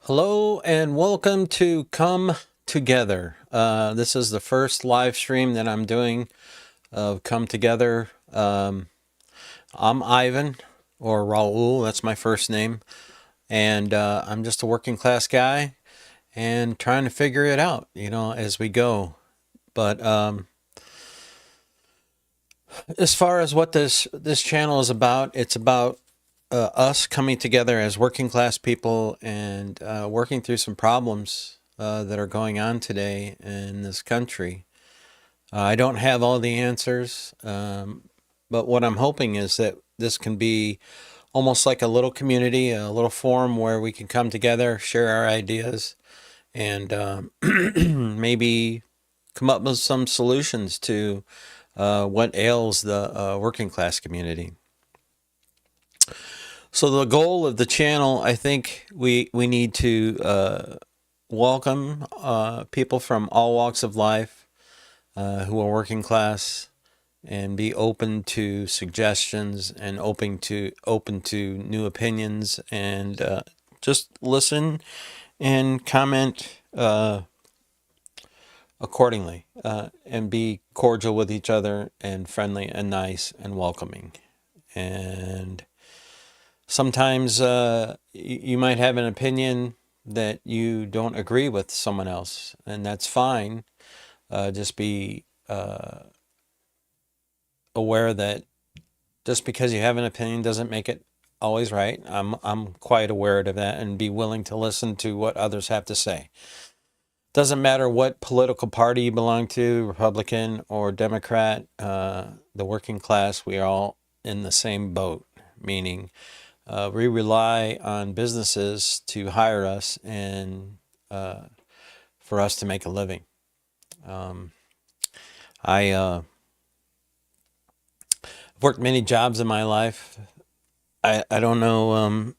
Hello and welcome to Come Together. This is the first live stream that I'm doing of Come Together. I'm Ivan, or Raul, that's my first name, and I'm just a working class guy and trying to figure it out, as we go. But as far as what this channel is about, it's about us coming together as working class people and working through some problems that are going on today in this country. I don't have all the answers, but what I'm hoping is that this can be almost like a little community, a little forum where we can come together, share our ideas, and maybe come up with some solutions to what ails the working class community. So the goal of the channel, I think we need to welcome people from all walks of life who are working class and be open to suggestions and open to new opinions and just listen and comment accordingly and be cordial with each other and friendly and nice and welcoming. And sometimes you might have an opinion that you don't agree with someone else, and that's fine. Just be aware that just because you have an opinion doesn't make it always right. I'm quite aware of that and be willing to listen to what others have to say. Doesn't matter what political party you belong to, Republican or Democrat, the working class, we are all in the same boat, meaning we rely on businesses to hire us and for us to make a living. I've worked many jobs in my life. I don't know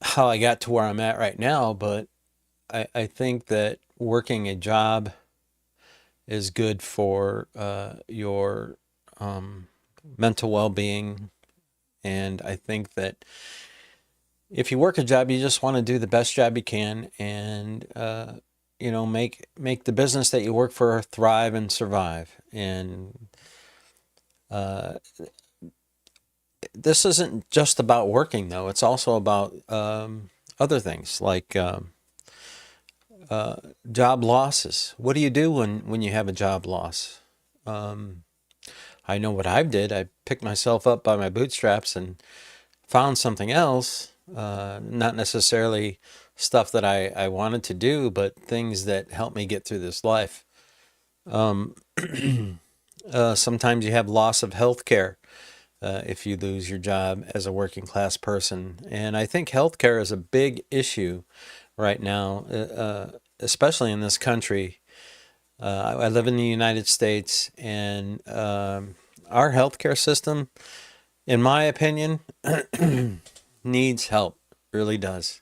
how I got to where I'm at right now, but I think that working a job is good for your mental well-being. And I think that if you work a job, you just want to do the best job you can and make the business that you work for thrive and survive. And this isn't just about working, though. It's also about other things like job losses. What do you do when you have a job loss? I know what I did. I picked myself up by my bootstraps and found something else, not necessarily stuff that I wanted to do, but things that helped me get through this life. Sometimes you have loss of health care if you lose your job as a working class person. And I think healthcare is a big issue right now, especially in this country. I live in the United States, and our healthcare system, in my opinion, needs help. Really does.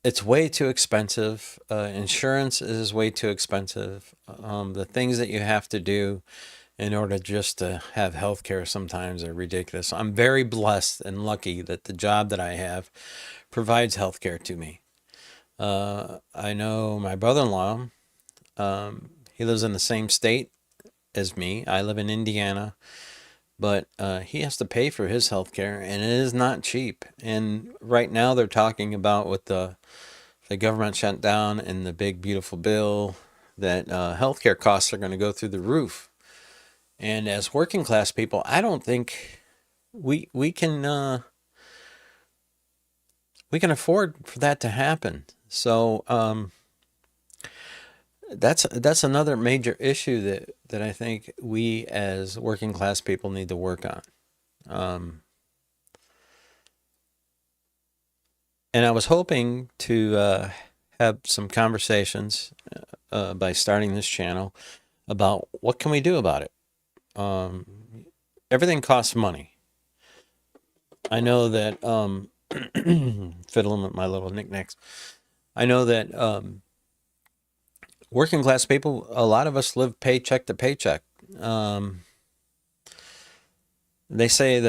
It's way too expensive. Insurance is way too expensive. The things that you have to do in order just to have health care sometimes are ridiculous. I'm very blessed and lucky that the job that I have provides health care to me. I know my brother-in-law, he lives in the same state as me. I live in Indiana, but he has to pay for his health care, and it is not cheap. And right now they're talking about with the government shutdown and the big beautiful bill that healthcare costs are going to go through the roof. And as working class people, I don't think we can afford for that to happen. So that's another major issue that I think we as working class people need to work on. And I was hoping to have some conversations by starting this channel about what can we do about it. Everything costs money. I know that fiddling with my little knickknacks. I know that working class people, a lot of us live paycheck to paycheck. They say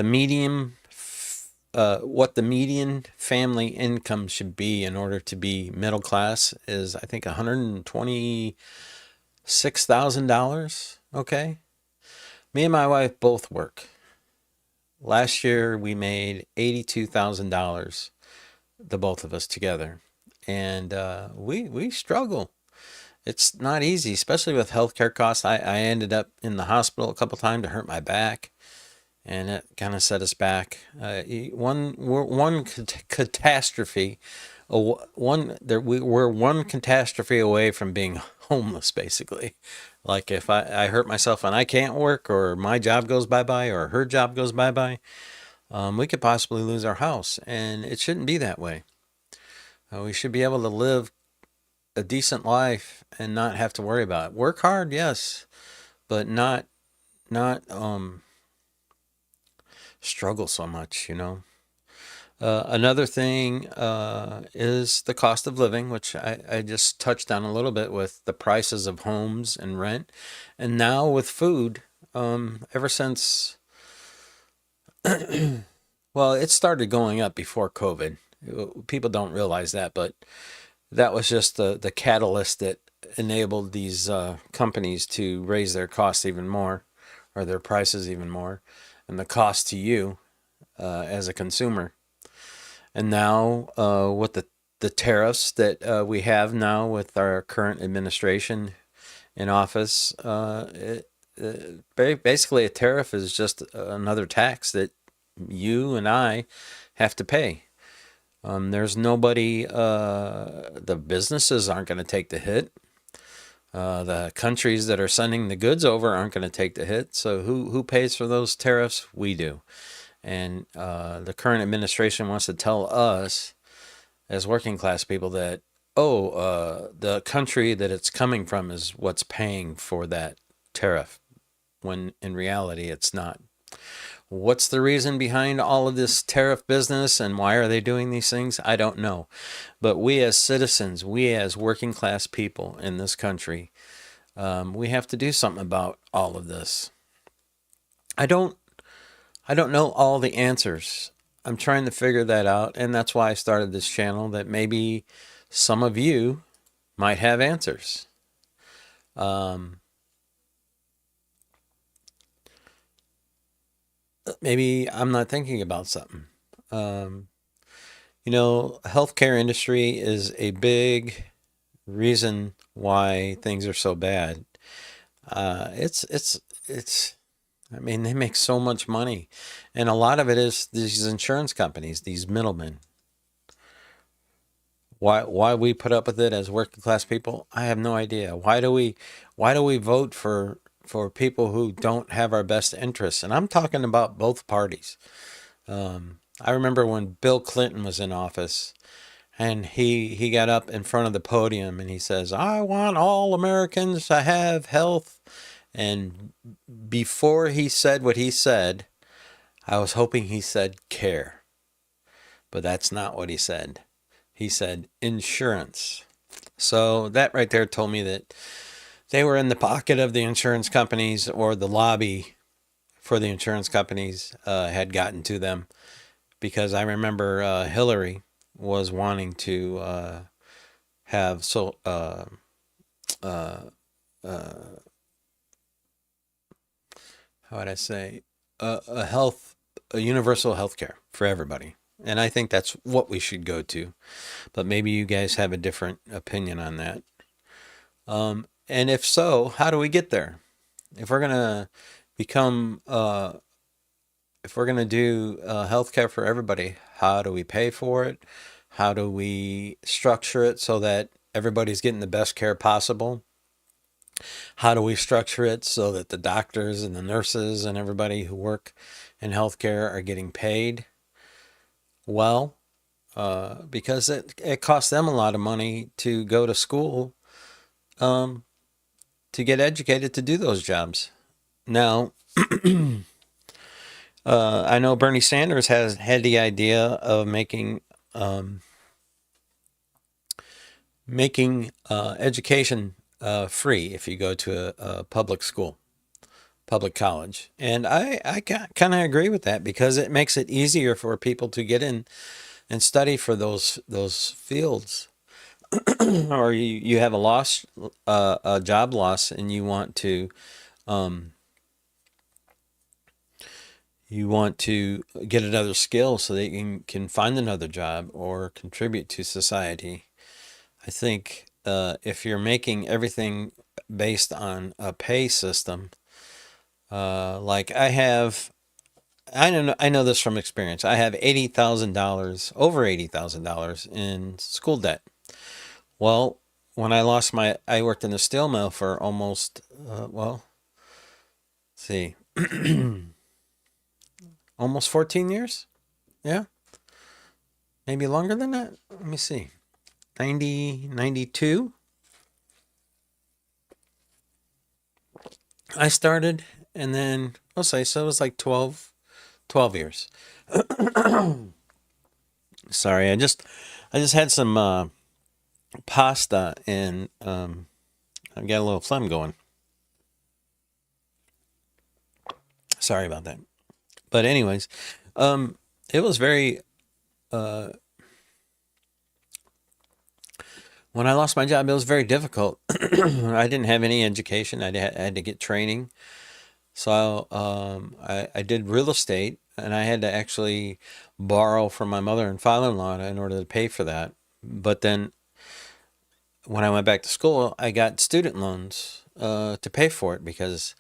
what the median family income should be in order to be middle class is, I think, $126,000. Okay. Me and my wife both work. Last year we made $82,000, the both of us together, and we struggle. It's not easy, especially with healthcare costs. I ended up in the hospital a couple times to hurt my back, and it kind of set us back. One catastrophe, we're one catastrophe away from being homeless, basically. Like if I hurt myself and I can't work, or my job goes bye bye, or her job goes bye bye, we could possibly lose our house, and it shouldn't be that way. We should be able to live a decent life and not have to worry about it. Work hard, yes, but not struggle so much, you know. Another thing is the cost of living, which I just touched on a little bit with the prices of homes and rent. And now with food, ever since, well, it started going up before COVID. People don't realize that, but that was just the catalyst that enabled these companies to raise their costs even more, or their prices even more, and the cost to you as a consumer. And now, with the tariffs that we have now with our current administration in office, basically a tariff is just another tax that you and I have to pay. There's nobody, the businesses aren't going to take the hit. The countries that are sending the goods over aren't going to take the hit. So who pays for those tariffs? We do. And the current administration wants to tell us as working class people that, the country that it's coming from is what's paying for that tariff, when in reality it's not. What's the reason behind all of this tariff business, and why are they doing these things? I don't know. But we as citizens, we as working class people in this country, we have to do something about all of this. I don't I don't know all the answers. I'm trying to figure that out, and that's why I started this channel, that maybe some of you might have answers. Um, Maybe I'm not thinking about something. Um, healthcare industry is a big reason why things are so bad. It's. I mean, they make so much money, and a lot of it is these insurance companies, these middlemen. Why we put up with it as working class people, I have no idea. Why do we vote for people who don't have our best interests? And I'm talking about both parties. I remember when Bill Clinton was in office, and he got up in front of the podium and he says, "I want all Americans to have health." And before he said what he said, I was hoping he said care, but that's not what he said. He said insurance. So that right there told me that they were in the pocket of the insurance companies, or the lobby for the insurance companies had gotten to them. Because I remember Hillary was wanting to have uh, uh, how would I say, a universal health care for everybody. And I think that's what we should go to. But maybe you guys have a different opinion on that. And if so, how do we get there? If we're gonna become, if we're gonna do healthcare for everybody, how do we pay for it? How do we structure it so that everybody's getting the best care possible? How do we structure it so that the doctors and the nurses and everybody who work in healthcare are getting paid well? Because it costs them a lot of money to go to school, um, to get educated to do those jobs. Now, I know Bernie Sanders has had the idea of um, making education free if you go to a public public college. And I kind of agree with that because it makes it easier for people to get in and study for those fields. Or you have a job loss, and um, you want to get another skill so that you can find another job or contribute to society. I think if you're making everything based on a pay system, like I know this from experience. I have $80,000, over $80,000 in school debt. Well, when I worked in a steel mill for almost, let's see, almost 14 years. Yeah, maybe longer than that. Let me see, 92. I started, and then I'll say so. It was like 12 years. Sorry, I just had some pasta, and I've got a little phlegm going. Sorry about that. But anyways, it was very uh, when I lost my job, it was very difficult. I didn't have any education. I had to get training. So I did real estate, and I had to actually borrow from my mother and father-in-law in order to pay for that. But then when I went back to school, I got student loans to pay for it because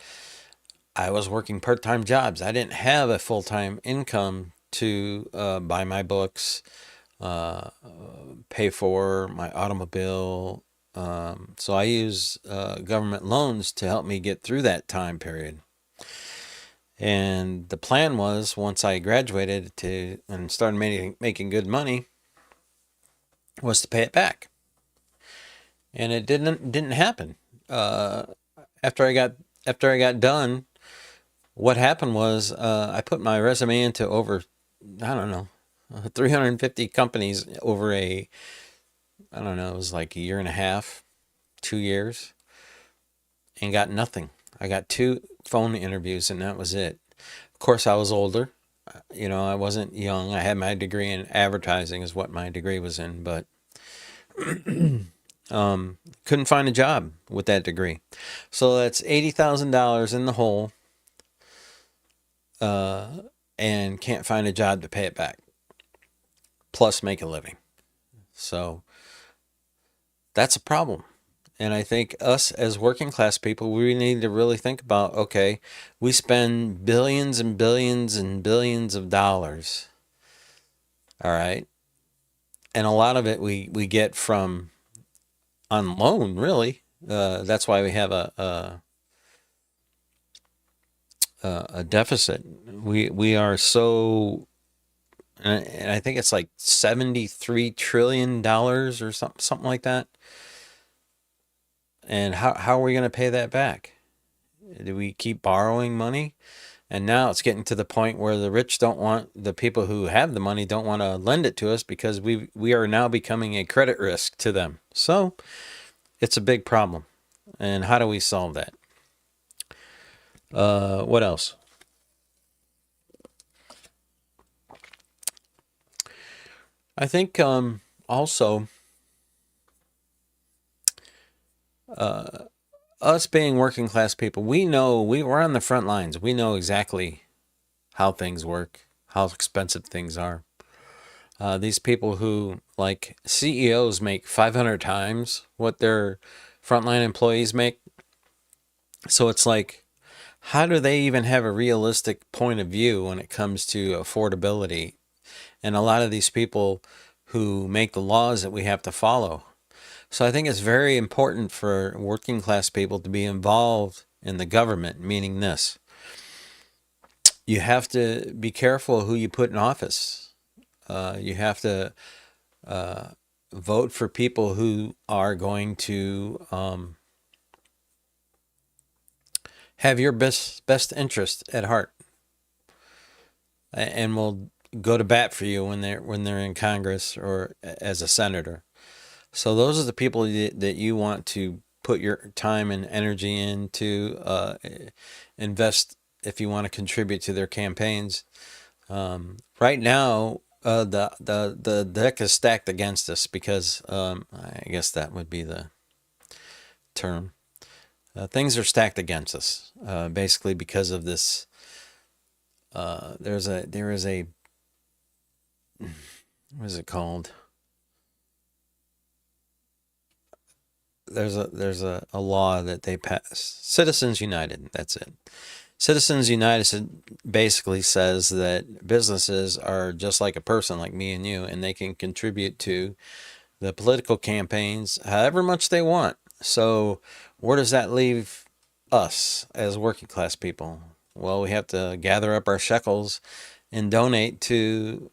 I was working part-time jobs. I didn't have a full-time income to buy my books, uh, pay for my automobile. So I use government loans to help me get through that time period. And the plan was once I graduated and started making good money was to pay it back. And it didn't happen. Uh, after I got done, what happened was I put my resume into over, I don't know, 350 companies over I don't know, it was like a year and a half, 2 years, and got nothing. I got two phone interviews, and that was it. Of course, I was older. I wasn't young. I had my degree in advertising, is what my degree was in, but couldn't find a job with that degree. So that's $80,000 in the hole, uh, and can't find a job to pay it back, plus make a living. So that's a problem. And I think us as working class people, we need to really think about, okay, we spend billions and billions and billions of dollars. All right. And a lot of it we get from on loan, really. That's why we have a deficit. We are so, and I think it's like $73 trillion or something like that. And how are we going to pay that back? Do we keep borrowing money? And now it's getting to the point where the people who have the money don't want to lend it to us because we are now becoming a credit risk to them. So it's a big problem. And how do we solve that? What else? I think also us being working class people, we're on the front lines. We know exactly how things work, how expensive things are. These people who, like CEOs, make 500 times what their frontline employees make. So it's like, how do they even have a realistic point of view when it comes to affordability? And a lot of these people who make the laws that we have to follow. So I think it's very important for working class people to be involved in the government, meaning this. You have to be careful who you put in office. You have to vote for people who are going to have your best interest at heart, and will go to bat for you when they're in Congress or as a senator. So those are the people that you want to put your time and energy in to invest if you want to contribute to their campaigns. Right now, the deck is stacked against us because I guess that would be the term. Things are stacked against us, basically because of this. There is a what is it called? There's a law that they passed. Citizens United. That's it. Citizens United basically says that businesses are just like a person, like me and you, and they can contribute to the political campaigns however much they want. So where does that leave us as working class people? Well, we have to gather up our shekels and donate to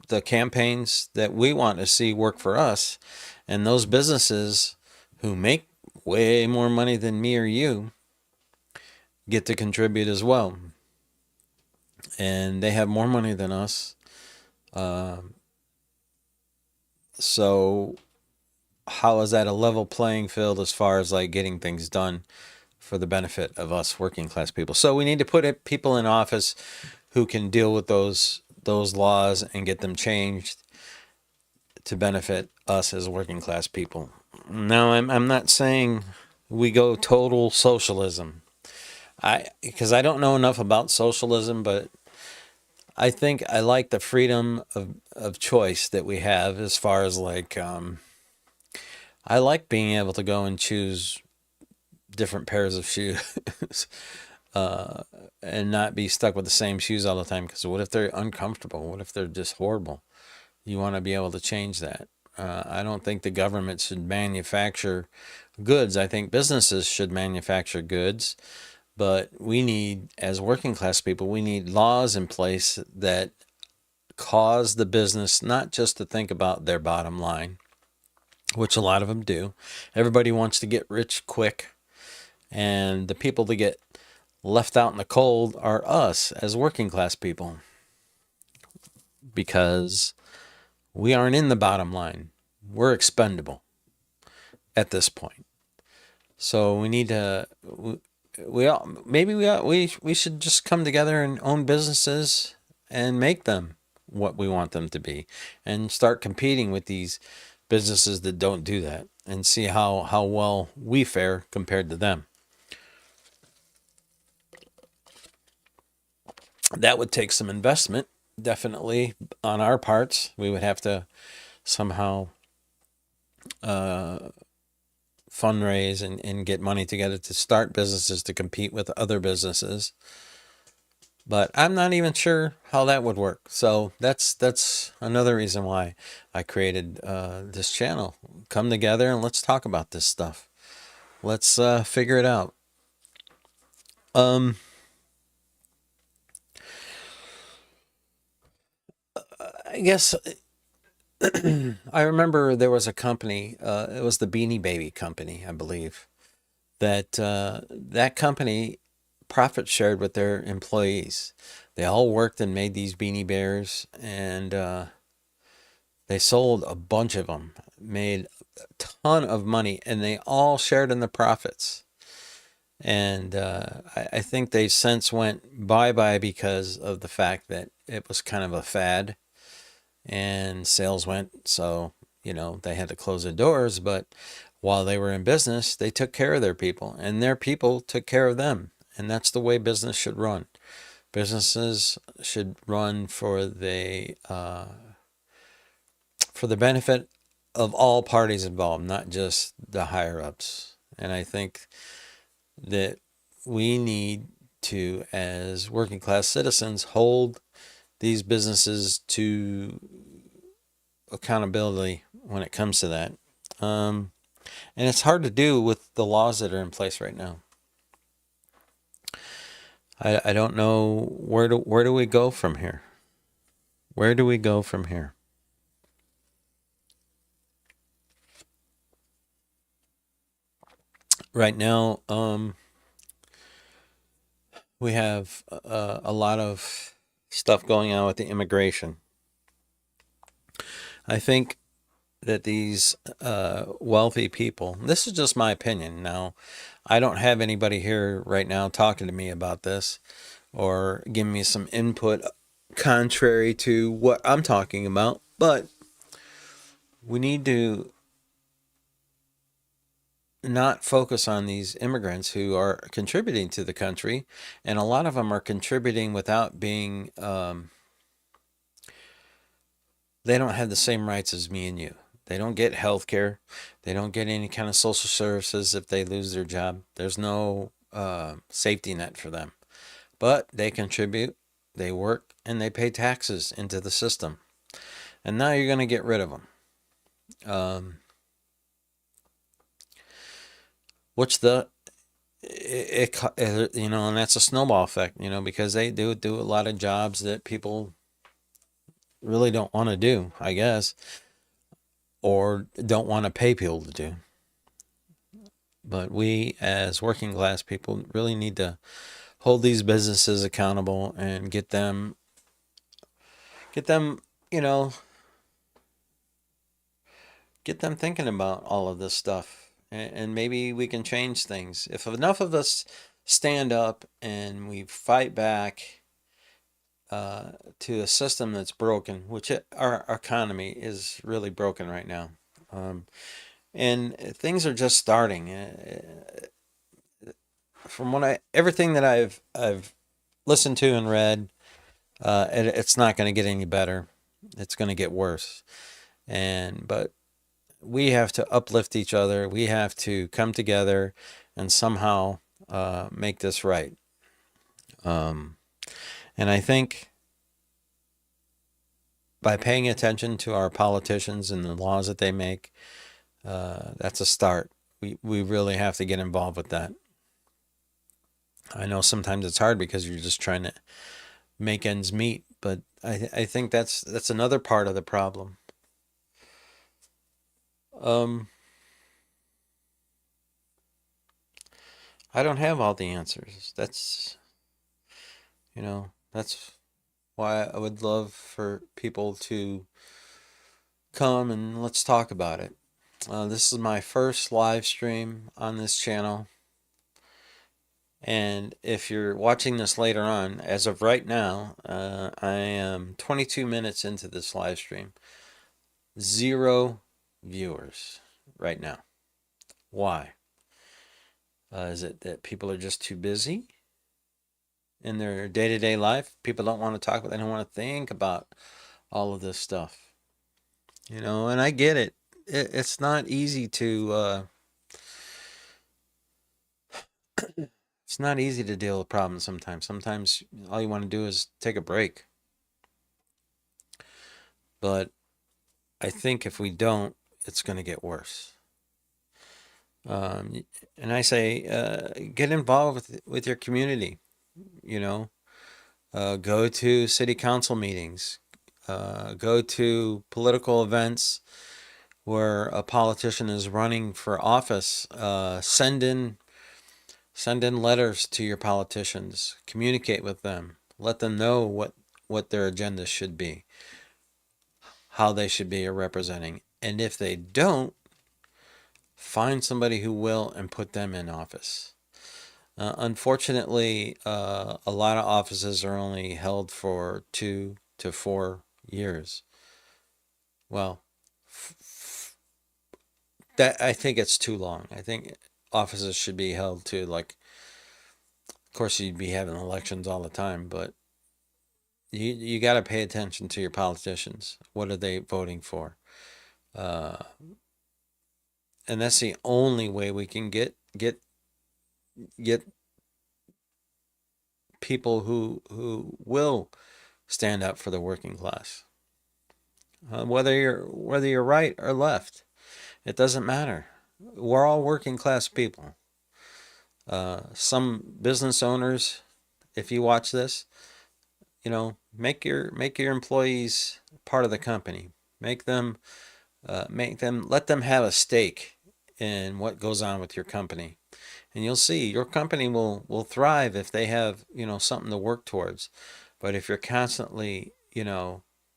the campaigns that we want to see work for us. And those businesses who make way more money than me or you get to contribute as well. And they have more money than us. So how is that a level playing field as far as like getting things done for the benefit of us working class people? So we need to put people in office who can deal with those laws and get them changed to benefit us as working class people. Now, I'm not saying we go total socialism. Because I don't know enough about socialism, but I think I like the freedom of choice that we have as far as like, I like being able to go and choose different pairs of shoes and not be stuck with the same shoes all the time. Because what if they're uncomfortable? What if they're just horrible? You want to be able to change that. I don't think the government should manufacture goods. I think businesses should manufacture goods. But we need, as working class people, we need laws in place that cause the business not just to think about their bottom line, which a lot of them do. Everybody wants to get rich quick. And the people that get left out in the cold are us as working class people. Because we aren't in the bottom line. We're expendable at this point. So we need to... we should just come together and own businesses and make them what we want them to be and start competing with these businesses that don't do that and see how well we fare compared to them. That would take some investment, definitely, on our parts. We would have to somehow fundraise and get money together to start businesses to compete with other businesses. But I'm not even sure how that would work. So that's another reason why I created this channel. Come together and let's talk about this stuff. Let's figure it out. I guess I remember there was a company, it was the Beanie Baby company, I believe, that that company profit shared with their employees. They all worked and made these Beanie Bears, and they sold a bunch of them, made a ton of money, and they all shared in the profits. And I think they since went bye-bye because of the fact that it was kind of a fad and sales went, so they had to close their doors. But while they were in business, they took care of their people, and their people took care of them. And that's the way business should run. Businesses should run for the benefit of all parties involved, not just the higher ups. And I think that we need to, as working class citizens, hold these businesses to accountability when it comes to that. And it's hard to do with the laws that are in place right now. I don't know where do we go from here? Where do we go from here? Right now, we have a lot of stuff going on with the immigration. I think that these wealthy people, this is just my opinion. Now, I don't have anybody here right now talking to me about this or giving me some input contrary to what I'm talking about, but we need to not focus on these immigrants who are contributing to the country, and a lot of them are contributing without being they don't have the same rights as me and you. They don't get health care. They don't get any kind of social services if they lose their job. There's no safety net for them. But they contribute, they work, and they pay taxes into the system. And now you're going to get rid of them. Which and that's a snowball effect, because they do a lot of jobs that people really don't want to do, I guess, or don't want to pay people to do. But we, as working class people, really need to hold these businesses accountable and get them, you know, get them thinking about all of this stuff. And maybe we can change things. If enough of us stand up and we fight back to a system that's broken, which our economy is really broken right now. And things are just starting. From everything that I've listened to and read, it's not going to get any better. It's going to get worse. But we have to uplift each other. We have to come together and somehow make this right. And I think by paying attention to our politicians and the laws that they make, that's a start. We really have to get involved with that. I know sometimes it's hard because you're just trying to make ends meet, but I think that's another part of the problem. I don't have all the answers. That's why I would love for people to come and let's talk about it. This is my first live stream on this channel. And if you're watching this later on, as of right now, I am 22 minutes into this live stream. 0 viewers right now. Why? Is it that people are just too busy in their day-to-day life? People don't want to talk about, they don't want to think about all of this stuff. And I get it. It's not easy to it's not easy to deal with problems sometimes. Sometimes all you want to do is take a break. But I think if we don't, it's going to get worse. And I say, get involved with your community. Go to city council meetings. Go to political events where a politician is running for office. Send in letters to your politicians. Communicate with them. Let them know what their agenda should be, how they should be representing. And if they don't, find somebody who will and put them in office. Unfortunately, a lot of offices are only held for 2 to 4 years. Well, that I think it's too long. I think offices should be held to, like, of course you'd be having elections all the time, but you got to pay attention to your politicians. What are they voting for? And that's the only way we can get people who will stand up for the working class. Whether you're right or left, it doesn't matter. We're all working class people. Some business owners, if you watch this, make your employees part of the company. Let them have a stake in what goes on with your company. And you'll see your company will thrive if they have, something to work towards. But if you're constantly,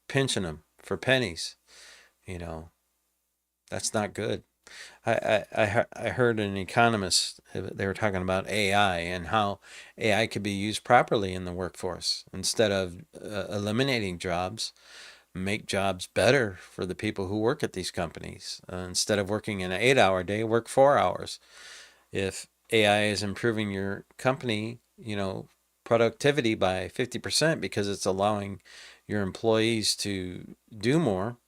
pinching them for pennies, That's not good. I heard an economist, they were talking about AI and how AI could be used properly in the workforce instead of eliminating jobs, make jobs better for the people who work at these companies. Instead of working an 8 hour day, work 4 hours. If AI is improving your company, productivity by 50% because it's allowing your employees to do more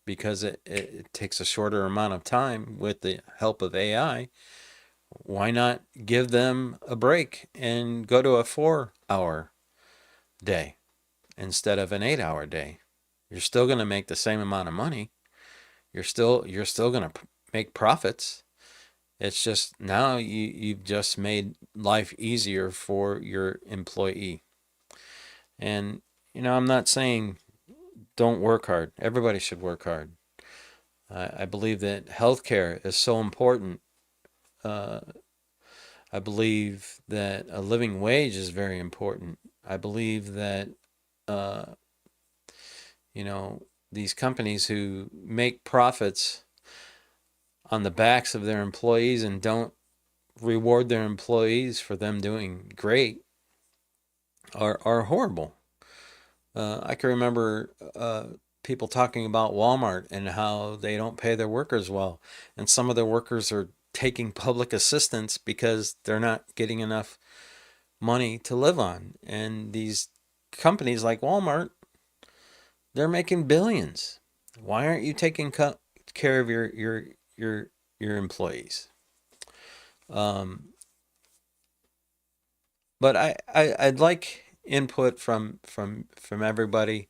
because it takes a shorter amount of time with the help of AI, why not give them a break and go to a 4 hour day instead of an 8 hour day? You're still going to make the same amount of money. You're still going to make profits. It's just now you've just made life easier for your employee. And I'm not saying don't work hard. Everybody should work hard. I believe that healthcare is so important. Uh, I believe that a living wage is very important. I believe that, uh, these companies who make profits on the backs of their employees and don't reward their employees for them doing great are horrible. I can remember people talking about Walmart and how they don't pay their workers well. And some of their workers are taking public assistance because they're not getting enough money to live on. And these companies like Walmart, they're making billions. Why aren't you taking care of your employees? Um, but I'd like input from everybody.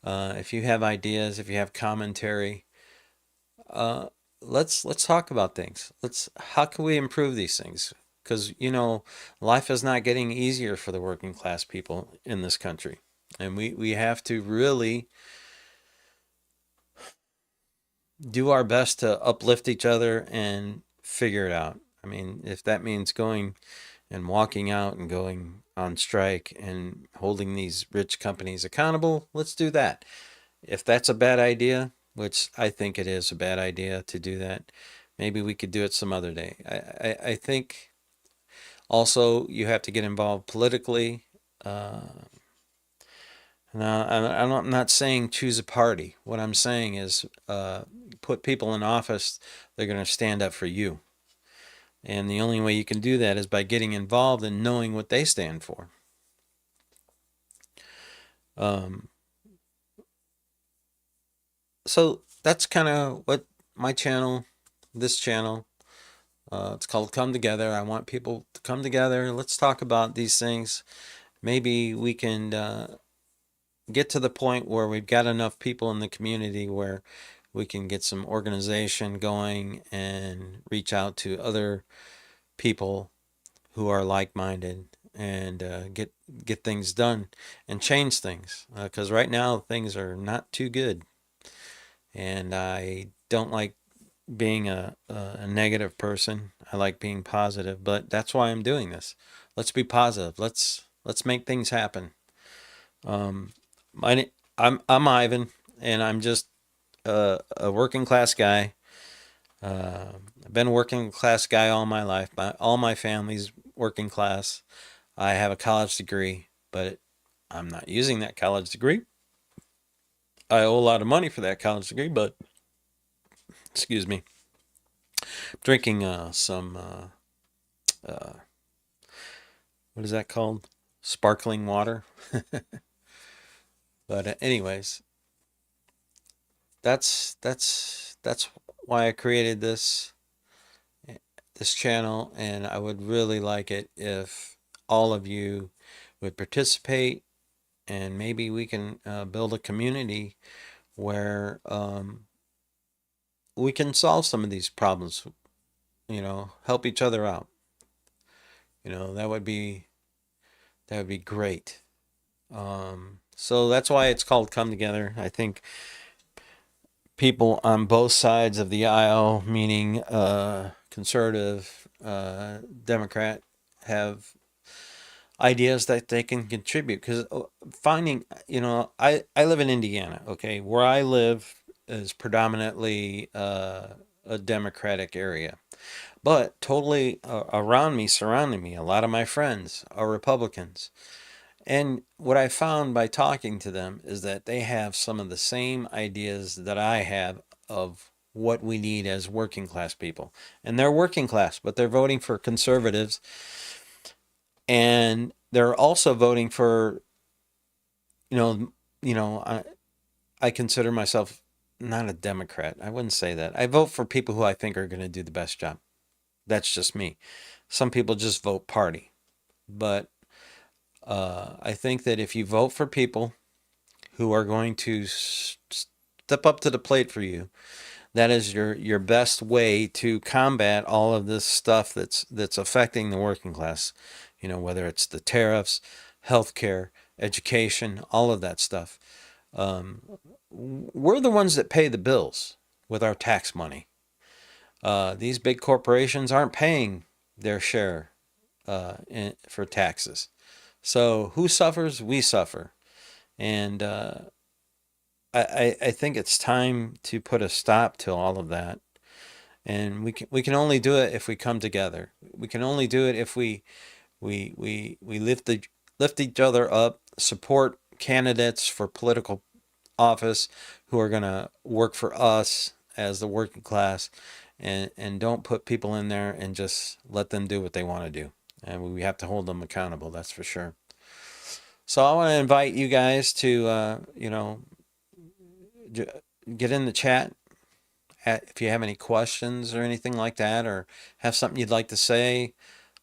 If you have ideas, if you have commentary, uh, let's talk about things. How can we improve these things? Because life is not getting easier for the working class people in this country, and we have to really do our best to uplift each other and figure it out. I mean, if that means going and walking out and going on strike and holding these rich companies accountable, let's do that. If that's a bad idea, which I think it is a bad idea to do that, maybe we could do it some other day. I think also you have to get involved politically. Uh, Now, I'm not saying choose a party. What I'm saying is put people in office that are going to stand up for you. And the only way you can do that is by getting involved and knowing what they stand for. Um, so that's kind of what my channel, this channel, it's called Come Together. I want people to come together. Let's talk about these things. Maybe we can get to the point where we've got enough people in the community where we can get some organization going and reach out to other people who are like-minded and get things done and change things. Because right now things are not too good, and I don't like being a negative person. I like being positive, but that's why I'm doing this. Let's be positive. Let's make things happen. Um, I'm Ivan, and I'm just a working class guy. I've been a working class guy all my life. All my family's working class. I have a college degree, but I'm not using that college degree. I owe a lot of money for that college degree, but excuse me, drinking some what is that called? Sparkling water. But anyways, that's why I created this channel, and I would really like it if all of you would participate, and maybe we can build a community where we can solve some of these problems. Help each other out. That would be great. So that's why it's called Come Together. I think people on both sides of the aisle, meaning conservative, Democrat, have ideas that they can contribute. Because finding, I live in Indiana, okay? Where I live, is predominantly a Democratic area. But totally around me, surrounding me, a lot of my friends are Republicans. And what I found by talking to them is that they have some of the same ideas that I have of what we need as working class people. And they're working class, but they're voting for conservatives. And they're also voting for, you know, I consider myself not a Democrat. I wouldn't say that. I vote for people who I think are going to do the best job. That's just me. Some people just vote party. But I think that if you vote for people who are going to step up to the plate for you, that is your best way to combat all of this stuff that's affecting the working class. Whether it's the tariffs, healthcare, education, all of that stuff. We're the ones that pay the bills with our tax money. These big corporations aren't paying their share for taxes. So who suffers? We suffer. And I think it's time to put a stop to all of that. And we can only do it if we come together. We can only do it if we lift each other up, support candidates for political office who are going to work for us as the working class, and don't put people in there and just let them do what they want to do. And we have to hold them accountable, that's for sure. So I want to invite you guys to, get in the chat if you have any questions or anything like that, or have something you'd like to say.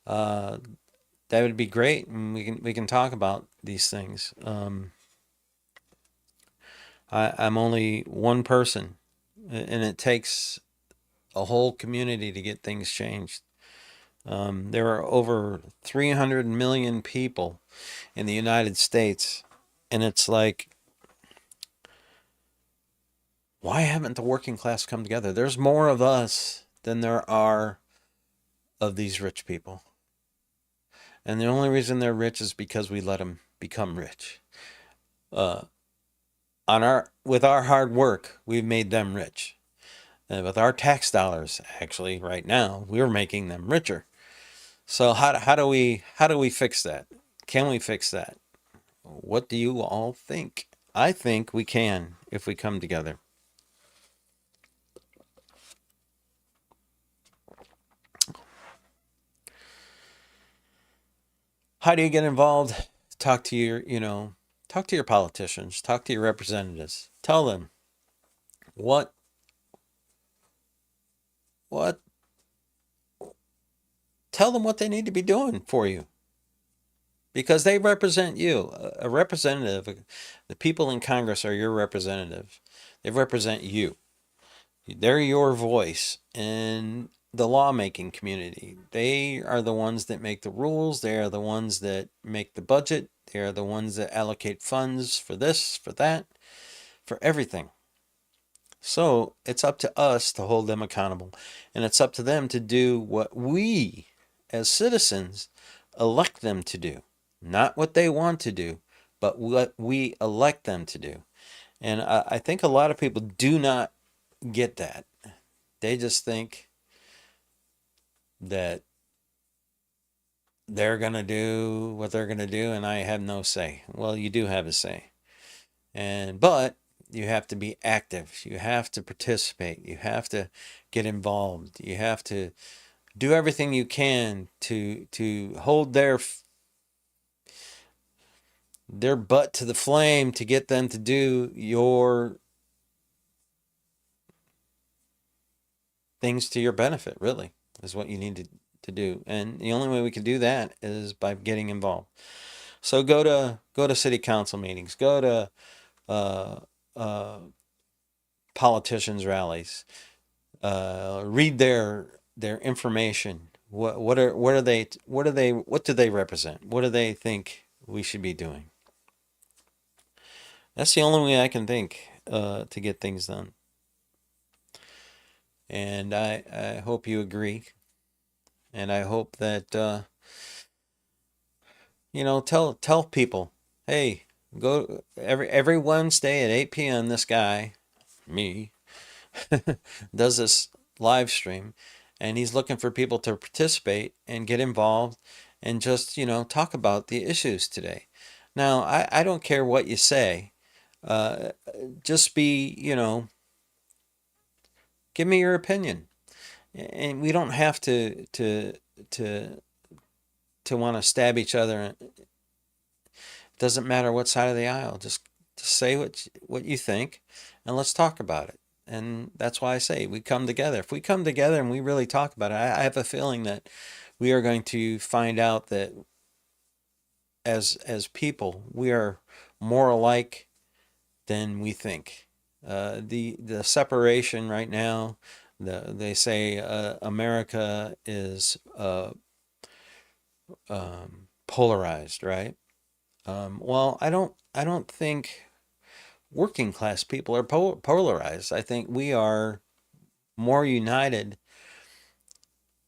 That would be great, and we can talk about these things. I'm only one person, and it takes a whole community to get things changed. There are over 300 million people in the United States, and it's like, why haven't the working class come together? There's more of us than there are of these rich people. And the only reason they're rich is because we let them become rich. With our hard work, we've made them rich. And with our tax dollars, actually, right now, we're making them richer. So how do we fix that? Can we fix that? What do you all think? I think we can if we come together. How do you get involved? Talk to your politicians, talk to your representatives. Tell them what tell them what they need to be doing for you, because they represent you. A representative, the people in Congress are your representative. They represent you. They're your voice in the lawmaking community. They are the ones that make the rules. They are the ones that make the budget. They are the ones that allocate funds for this, for that, for everything. So it's up to us to hold them accountable. And it's up to them to do what we, as citizens, elect them to do. Not what they want to do, but what we elect them to do. And I think a lot of people do not get that. They just think that they're going to do what they're going to do and I have no say. Well, you do have a say. But you have to be active. You have to participate. You have to get involved. You have to do everything you can to hold their butt to the flame, to get them to do your things to your benefit, really, is what you need to do. And the only way we can do that is by getting involved. So go to city council meetings, go to politicians' rallies, read their information. What do they represent? What do they think we should be doing? That's the only way I can think to get things done. And I hope you agree. And I hope that tell people, hey, go every Wednesday at 8 p.m. this guy me, does this live stream, and he's looking for people to participate and get involved and just, talk about the issues today. Now, I don't care what you say. Uh, just be, give me your opinion. And we don't have to to want to stab each other. It doesn't matter what side of the aisle. Just say what you think, and let's talk about it. And that's why I say we come together. If we come together and we really talk about it, I have a feeling that we are going to find out that as people, we are more alike than we think. The separation right now, they say America is polarized, right? Well, I don't think working class people are polarized. I think we are more united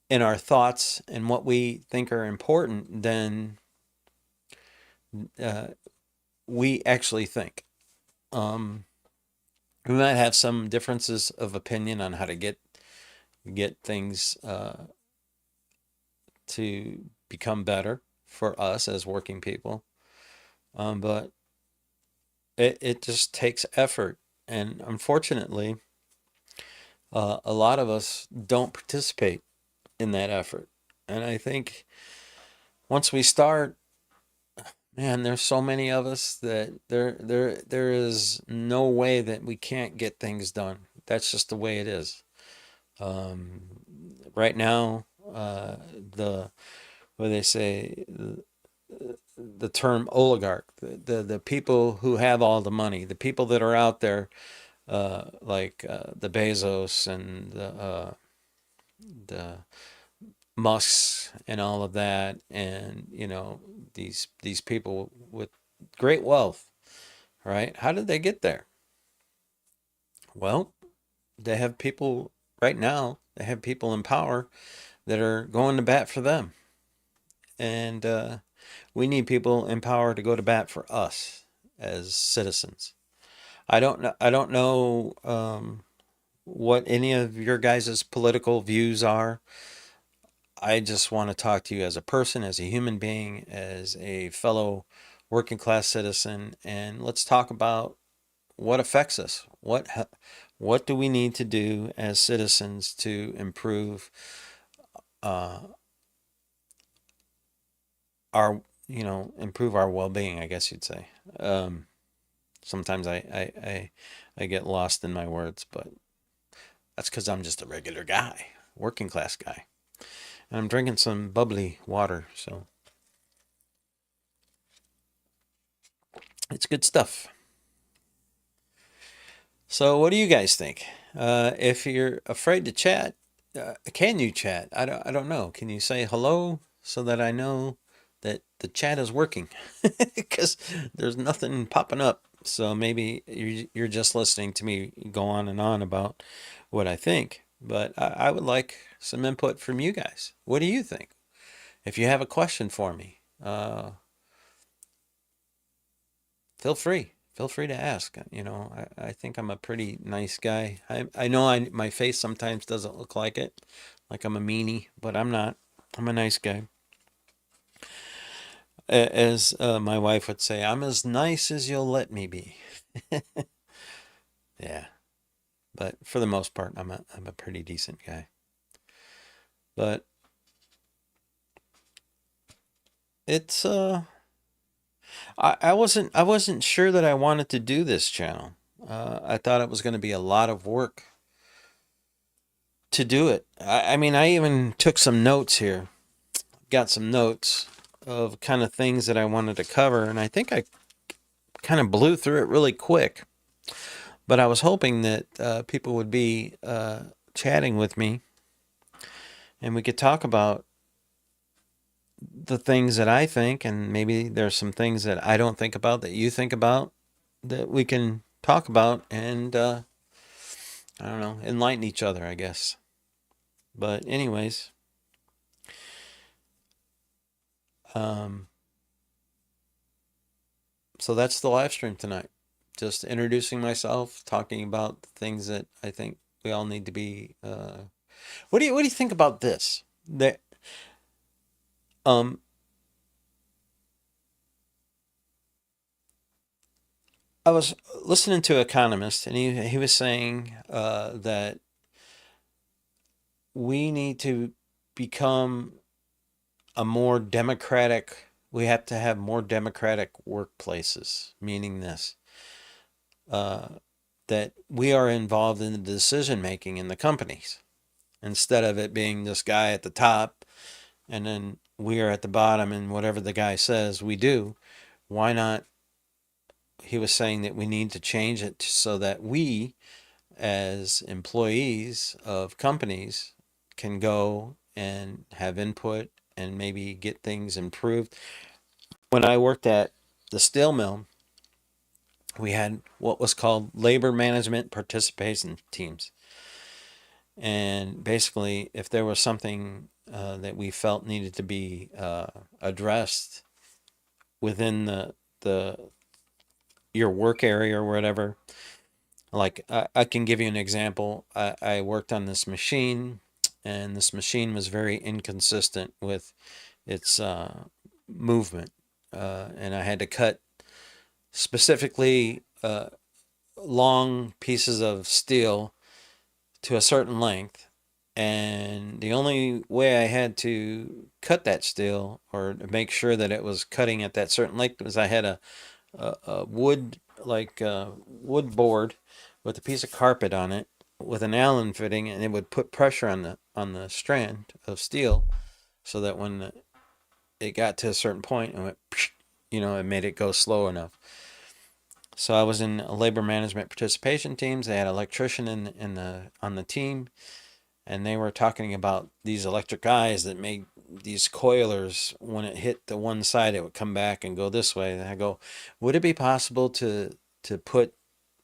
in our thoughts and what we think are important than uh, we actually think. Um, we might have some differences of opinion on how to get things to become better for us as working people, but it just takes effort, and unfortunately, a lot of us don't participate in that effort. And I think once we start, man, there's so many of us that there is no way that we can't get things done. That's just the way it is. Um, right now, the what do they say, the term oligarch, the people who have all the money, the people that are out there, like the Bezos and the Musks and all of that, and these people with great wealth, right? How did they get there? Well, they have people right now. They have people in power that are going to bat for them, and we need people in power to go to bat for us as citizens. I don't know. I don't know what any of your guys' political views are. I just want to talk to you as a person, as a human being, as a fellow working class citizen, and let's talk about what affects us. What do we need to do as citizens to improve uh, our improve our well-being? I guess you'd say. Sometimes I get lost in my words, but that's because I'm just a regular guy, working class guy, and I'm drinking some bubbly water, so it's good stuff. So, what do you guys think? If you're afraid to chat, can you chat? I don't know. Can you say hello so that I know that the chat is working? Because there's nothing popping up. So maybe you're just listening to me go on and on about what I think. But I would like some input from you guys. What do you think? If you have a question for me, feel free. Feel free to ask. I think I'm a pretty nice guy. I know my face sometimes doesn't look like it, like I'm a meanie, but I'm not. I'm a nice guy. As my wife would say, I'm as nice as you'll let me be. Yeah, but for the most part, I'm a pretty decent guy. But it's I wasn't sure that I wanted to do this channel. I thought it was going to be a lot of work to do it. I mean, I even took some notes here. Got some notes of kind of things that I wanted to cover, and I think I kind of blew through it really quick. But I was hoping that people would be chatting with me, and we could talk about the things that I think, and maybe there's some things that I don't think about that you think about that we can talk about and I don't know, enlighten each other, I guess. But anyways, um, so that's the live stream tonight. just introducing myself, talking about things that I think we all need to be. What do you think about this? That um, I was listening to an economist, and he was saying that we need to become a more democratic. We have to have more democratic workplaces, meaning this. Uh, that we are involved in the decision making in the companies instead of it being this guy at the top and then we are at the bottom and whatever the guy says we do. Why not? He was saying that we need to change it so that we as employees of companies can go and have input and maybe get things improved. When I worked at the steel mill, we had what was called labor management participation teams. And basically, if there was something that we felt needed to be addressed within the your work area or whatever, like I can give you an example. I worked on this machine, and this machine was very inconsistent with its movement, and I had to cut specifically long pieces of steel to a certain length. And the only way I had to cut that steel or make sure that it was cutting at that certain length was I had a wood, like wood board with a piece of carpet on it with an Allen fitting, and it would put pressure on the strand of steel so that when it got to a certain point and went, it made it go slow enough. So I was in labor management participation teams. They had an electrician on the team, and they were talking about these electric eyes that made these coilers. When it hit the one side, it would come back and go this way. And I go, would it be possible to put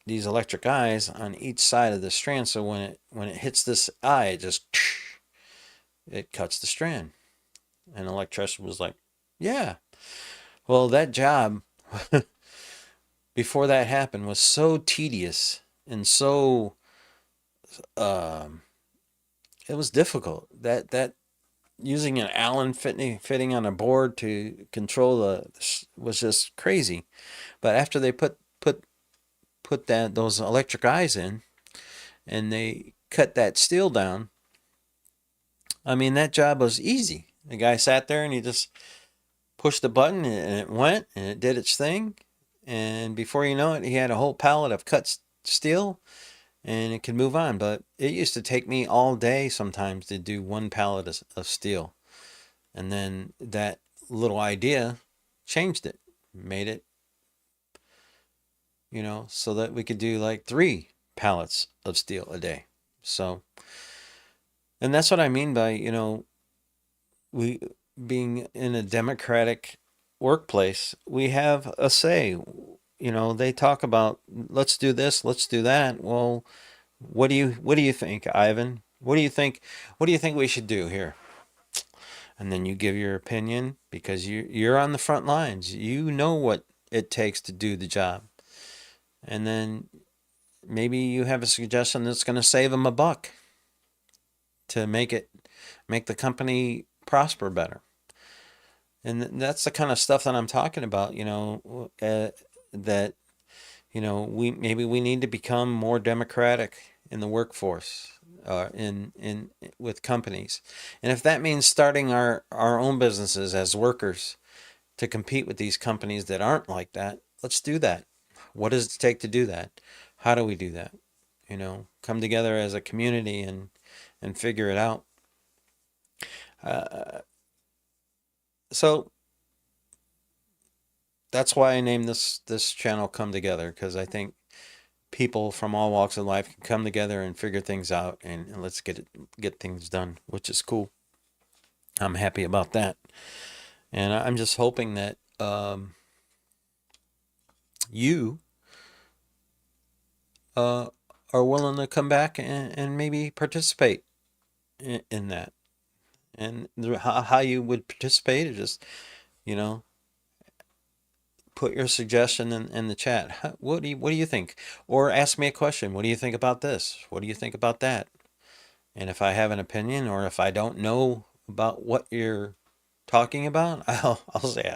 these electric eyes on each side of the strand so when it hits this eye, it cuts the strand? And the electrician was like, yeah. Well, that job before that happened was so tedious and so um, it was difficult. That using an Allen fitting on a board to control was just crazy. But after they put that those electric eyes in and they cut that steel down, I mean that job was easy. The guy sat there and he just pushed the button and it went and it did its thing. And before you know it, he had a whole pallet of cut steel and it could move on. But it used to take me all day sometimes to do one pallet of steel. And then that little idea changed it, made it, so that we could do like 3 pallets of steel a day. So, and that's what I mean by, we being in a democratic workplace, we have a say. They talk about let's do this, let's do that. Well, what do you think, Ivan? What do you think we should do here? And then you give your opinion because you're on the front lines. You know what it takes to do the job. And then maybe you have a suggestion that's going to save them a buck to make the company prosper better. And that's the kind of stuff that I'm talking about, that we need to become more democratic in the workforce, in with companies, and if that means starting our own businesses as workers to compete with these companies that aren't like that, let's do that. What does it take to do that? How do we do that? Come together as a community and figure it out. Uh, so that's why I named this channel "Come Together" because I think people from all walks of life can come together and figure things out and let's get things done, which is cool. I'm happy about that. And I'm just hoping that you uh, are willing to come back and maybe participate in that. And how you would participate is just, you know, put your suggestion in the chat. What do you think? Or ask me a question. What do you think about this? What do you think about that? And if I have an opinion, or if I don't know about what you're talking about, I'll say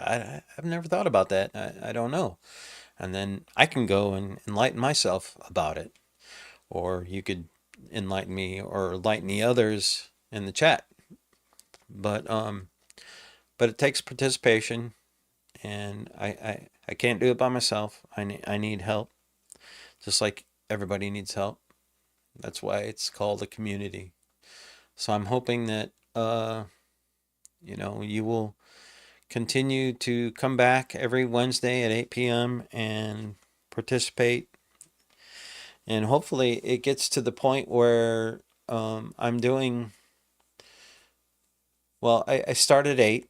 I've never thought about that. I don't know. And then I can go and enlighten myself about it. Or you could enlighten me or enlighten the others in the chat. But but it takes participation, and I can't do it by myself. I need help, just like everybody needs help. That's why it's called a community. So I'm hoping that you will continue to come back every Wednesday at 8 p.m. and participate. And hopefully it gets to the point where I'm doing, well, I started 8,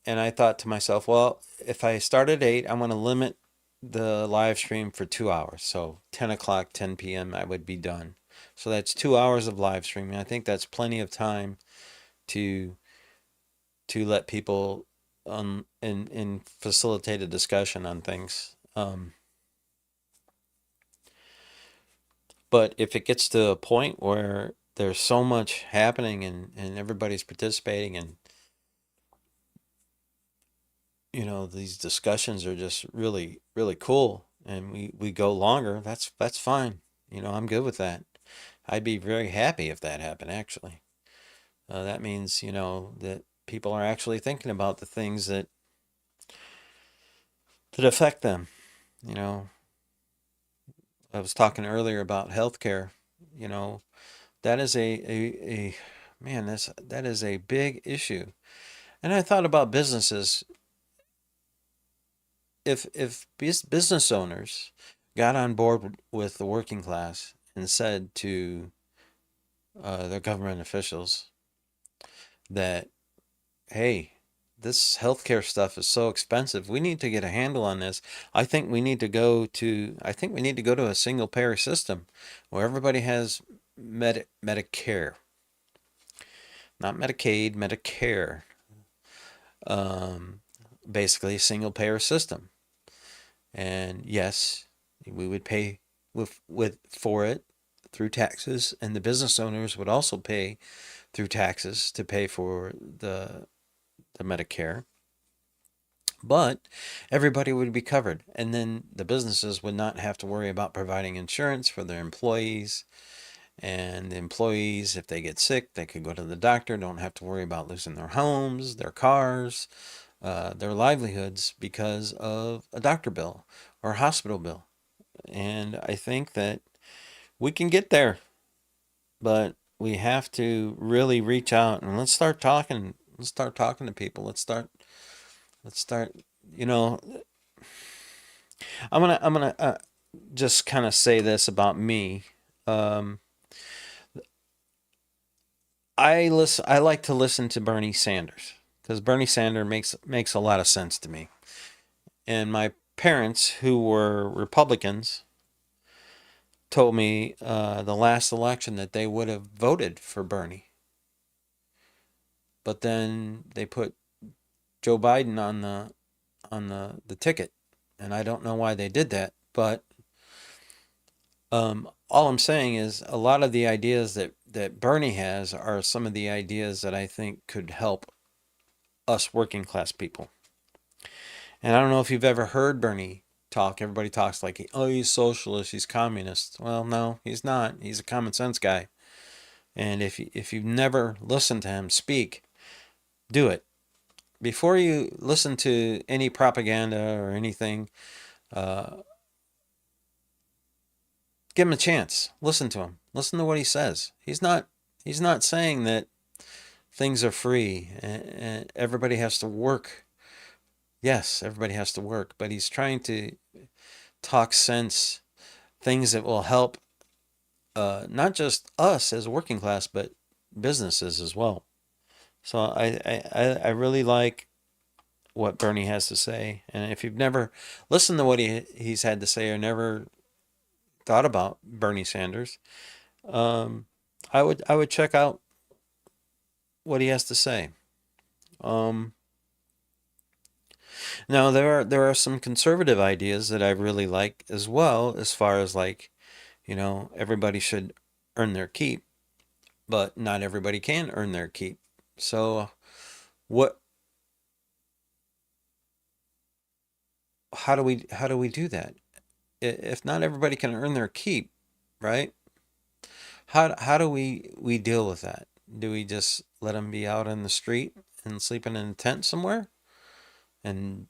and I thought to myself, well, if I start at 8, I'm going to limit the live stream for 2 hours. So 10 o'clock, 10 p.m., I would be done. So that's 2 hours of live streaming. I think that's plenty of time to let people and facilitate a discussion on things. But if it gets to a point where there's so much happening and everybody's participating, and these discussions are just really, really cool, and we go longer, that's fine. I'm good with that. I'd be very happy if that happened, actually. That means, that people are actually thinking about the things that affect them. You know, I was talking earlier about healthcare. You know, that is a man, that is a big issue. And I thought about businesses. If business owners got on board with the working class and said to their government officials that, hey, this healthcare stuff is so expensive. We need to get a handle on this. I think we need to go to a single payer system where everybody has Medicare, not Medicaid, Medicare. Basically a single payer system. And yes, we would pay for it through taxes, and the business owners would also pay through taxes to pay for the Medicare. But everybody would be covered, and then the businesses would not have to worry about providing insurance for their employees. And the employees, if they get sick, they could go to the doctor, don't have to worry about losing their homes, their cars, their livelihoods because of a doctor bill or a hospital bill. And I think that we can get there, but we have to really reach out and let's start talking. Let's start talking to people. Let's start, you know, I'm gonna just kind of say this about me. Um, I like to listen to Bernie Sanders because Bernie Sanders makes a lot of sense to me. And my parents, who were Republicans, told me the last election that they would have voted for Bernie, but then they put Joe Biden on the ticket, and I don't know why they did that. But all I'm saying is a lot of the ideas that Bernie has are some of the ideas that I think could help us working class people. And I don't know if you've ever heard Bernie talk. Everybody talks like, oh, he's socialist, he's communist. Well, no, he's not. He's a common sense guy. And if you've never listened to him speak, do it. Before you listen to any propaganda or anything, uh, give him a chance. Listen to him. Listen to what he says. He's not saying that things are free and everybody has to work. Yes, everybody has to work, but he's trying to talk sense, things that will help not just us as working class, but businesses as well. So I really like what Bernie has to say. And if you've never listened to what he's had to say or never thought about Bernie Sanders, I would check out what he has to say. Um, Now there are some conservative ideas that I really like as well, as far as like, everybody should earn their keep, but not everybody can earn their keep. So what how do we do that? If not everybody can earn their keep, right? How do we deal with that? Do we just let them be out in the street and sleeping in a tent somewhere? And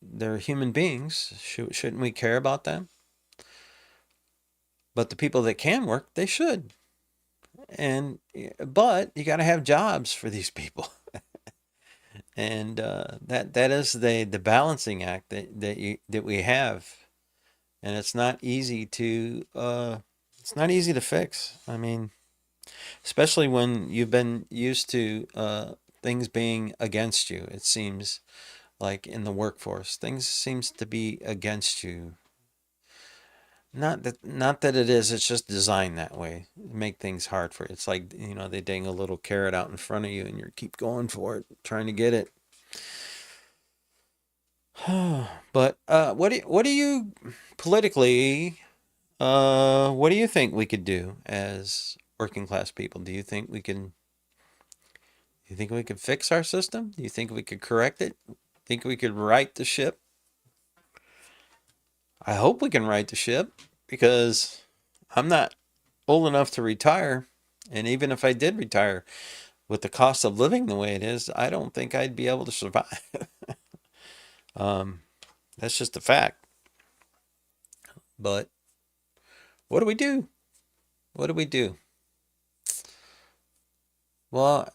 they're human beings. Shouldn't we care about them? But the people that can work, they should. And but you got to have jobs for these people, and that is the balancing act that we have, and it's not easy to fix. I mean, especially when you've been used to things being against you. It seems like in the workforce, things seems to be against you. Not that it is. It's just designed that way. Make things hard for you. It's like they dang a little carrot out in front of you, and you keep going for it, trying to get it. But what do you politically? What do you think we could do as working class people? Do you think we could fix our system? Do you think we could correct it? Think we could right the ship? I hope we can right the ship because I'm not old enough to retire. And even if I did retire, with the cost of living the way it is, I don't think I'd be able to survive. um, that's just a fact. But what do we do? What do we do? Well,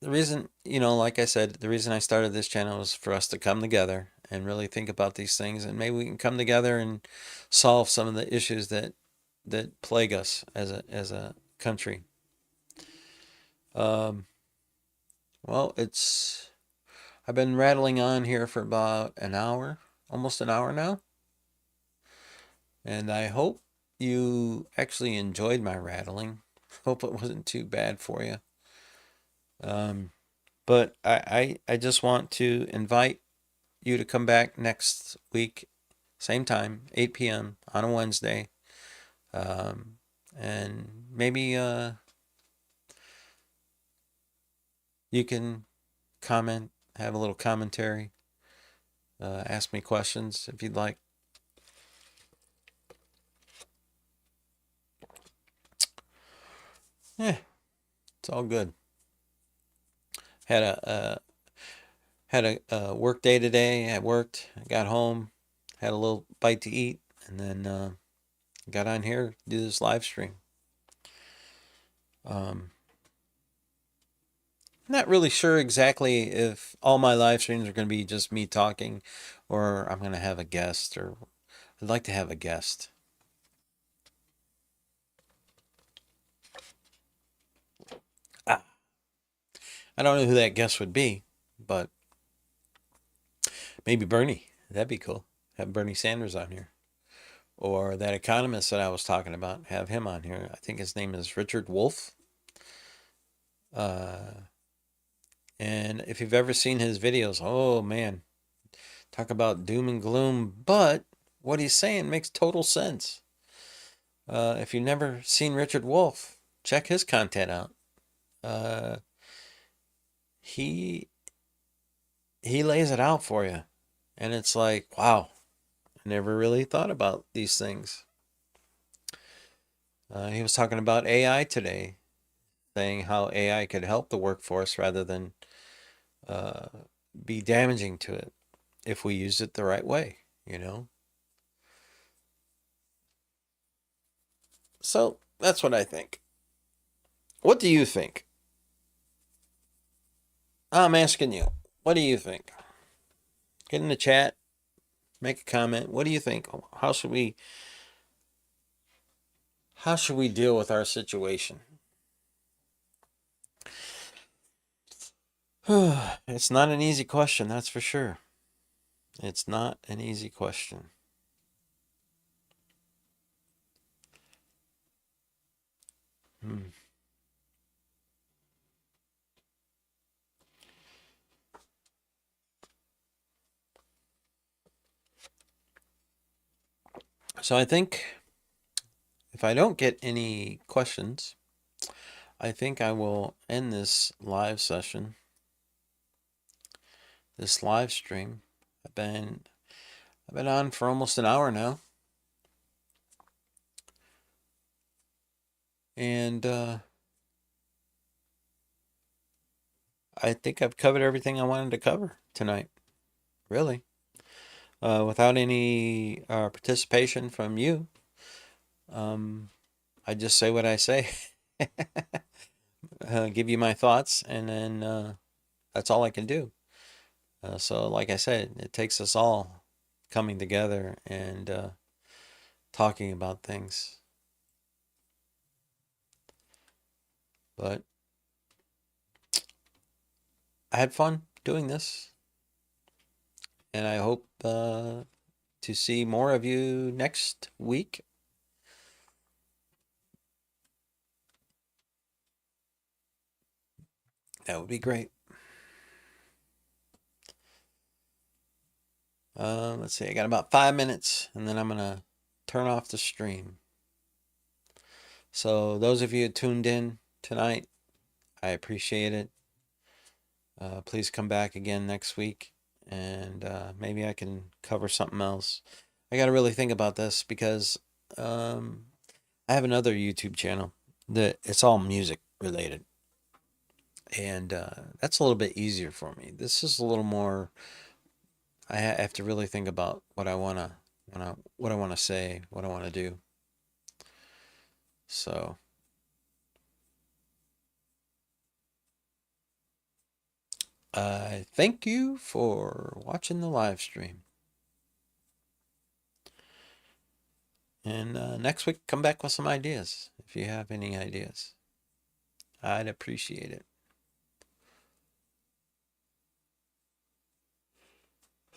the reason, like I said, the reason I started this channel was for us to come together and really think about these things, and maybe we can come together and solve some of the issues that plague us as a country. Um, well, I've been rattling on here for about an hour, almost an hour now, and I hope you actually enjoyed my rattling. Hope it wasn't too bad for you. Um, but I just want to invite you to come back next week, same time, 8 p.m. on a Wednesday. Um, and maybe you can comment, have a little commentary, ask me questions if you'd like. Yeah, it's all good. Had a work day today. I worked, got home, had a little bite to eat, and then got on here to do this live stream. Um, Not really sure exactly if all my live streams are going to be just me talking or I'm going to have a guest, or I'd like to have a guest. Ah, I don't know who that guest would be, but maybe Bernie. That'd be cool. Have Bernie Sanders on here. Or that economist that I was talking about, have him on here. I think his name is Richard Wolff. Uh, and if you've ever seen his videos, oh man, talk about doom and gloom, but what he's saying makes total sense. If you've never seen Richard Wolff, check his content out. Uh, he he lays it out for you, and it's like, wow, I never really thought about these things. He was talking about AI today, saying how AI could help the workforce rather than uh, be damaging to it if we use it the right way. You know, so that's what I think. What do you think? I'm asking you. What do you think? Get in the chat, make a comment. What do you think? How should we deal with our situation? It's not an easy question, that's for sure. It's not an easy question. Hmm. So I think if I don't get any questions, I think I will end this live session, this live stream. I've been on for almost an hour now, and I think I've covered everything I wanted to cover tonight. Really, without any participation from you, um, I just say what I say, give you my thoughts, and then that's all I can do. So, like I said, it takes us all coming together and talking about things. But I had fun doing this, and I hope to see more of you next week. That would be great. Let's see, I got about 5 minutes, and then I'm going to turn off the stream. So, those of you who tuned in tonight, I appreciate it. Please come back again next week, and maybe I can cover something else. I got to really think about this because I have another YouTube channel that it's all music related, and that's a little bit easier for me. This is a little more. I have to really think about what I what I wanna say, what I wanna do. So I thank you for watching the live stream, and next week come back with some ideas if you have any ideas. I'd appreciate it.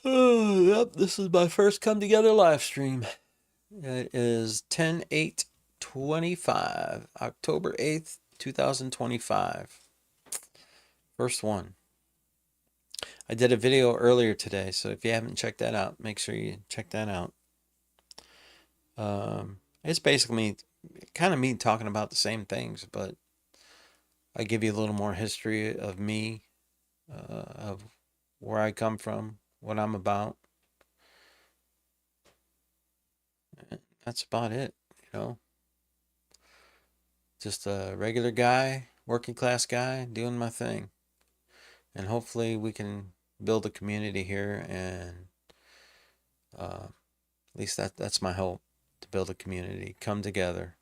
Oh, yep, this is my first come together live stream. It is 10/8/25, October 8th, 2025. First one. I did a video earlier today, so if you haven't checked that out, make sure you check that out. It's basically kind of me talking about the same things, but I give you a little more history of me, of where I come from, what I'm about. That's about it, you know. Just a regular guy, working class guy, doing my thing. And hopefully we can build a community here, and at least that's my hope, to build a community, come together.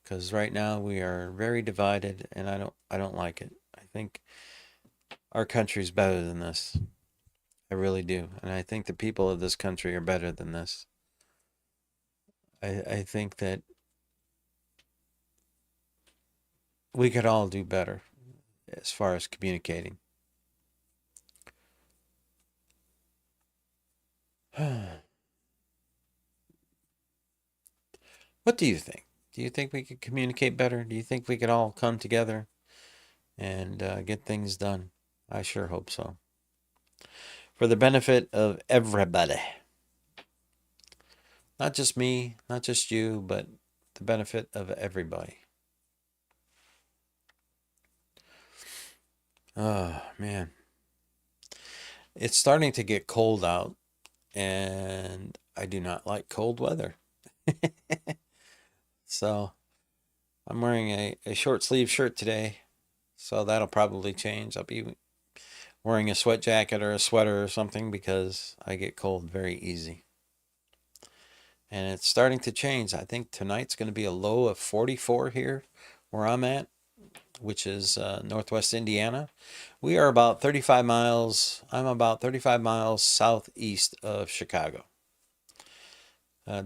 Because right now we are very divided, and I don't like it. I think our country's better than this. I really do, and I think the people of this country are better than this. I think that we could all do better as far as communicating. What do you think? Do you think we could communicate better? Do you think we could all come together and get things done? I sure hope so. For the benefit of everybody. Not just me, not just you, but the benefit of everybody. Oh, man. It's starting to get cold out, and I do not like cold weather. So I'm wearing a short sleeve shirt today, so that'll probably change. I'll be wearing a sweat jacket or a sweater or something because I get cold very easy. And it's starting to change. I think tonight's going to be a low of 44 here where I'm at, which is northwest Indiana. We are about 35 miles, I'm about 35 miles southeast of Chicago,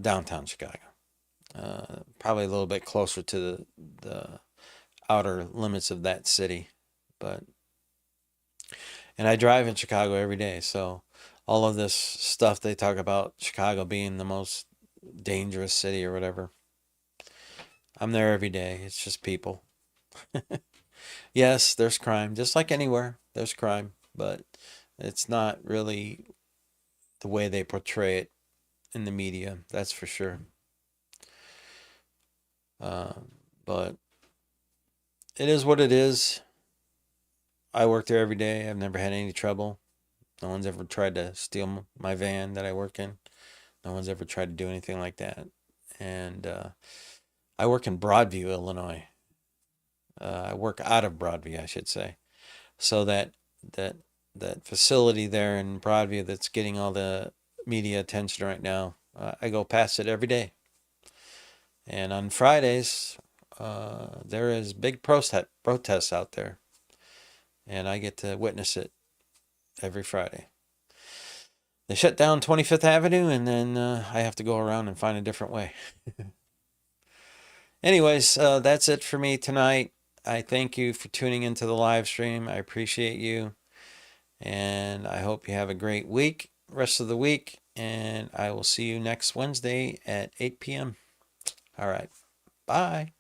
downtown Chicago. Probably a little bit closer to the outer limits of that city. And I drive in Chicago every day, so all of this stuff they talk about Chicago being the most dangerous city or whatever, I'm there every day. It's just people. Yes, there's crime, just like anywhere. There's crime, but it's not really the way they portray it in the media. That's for sure. Uh, but it is what it is. I work there every day. I've never had any trouble. No one's ever tried to steal my van that I work in. No one's ever tried to do anything like that. And I work in Broadview, Illinois. I work out of Broadview, I should say. So that that facility there in Broadview that's getting all the media attention right now, I go past it every day. And on Fridays, there is big protests out there, and I get to witness it every Friday. They shut down 25th Avenue, and then I have to go around and find a different way. Anyways, that's it for me tonight. I thank you for tuning into the live stream. I appreciate you. And I hope you have a great week, rest of the week. And I will see you next Wednesday at 8 p.m. All right. Bye.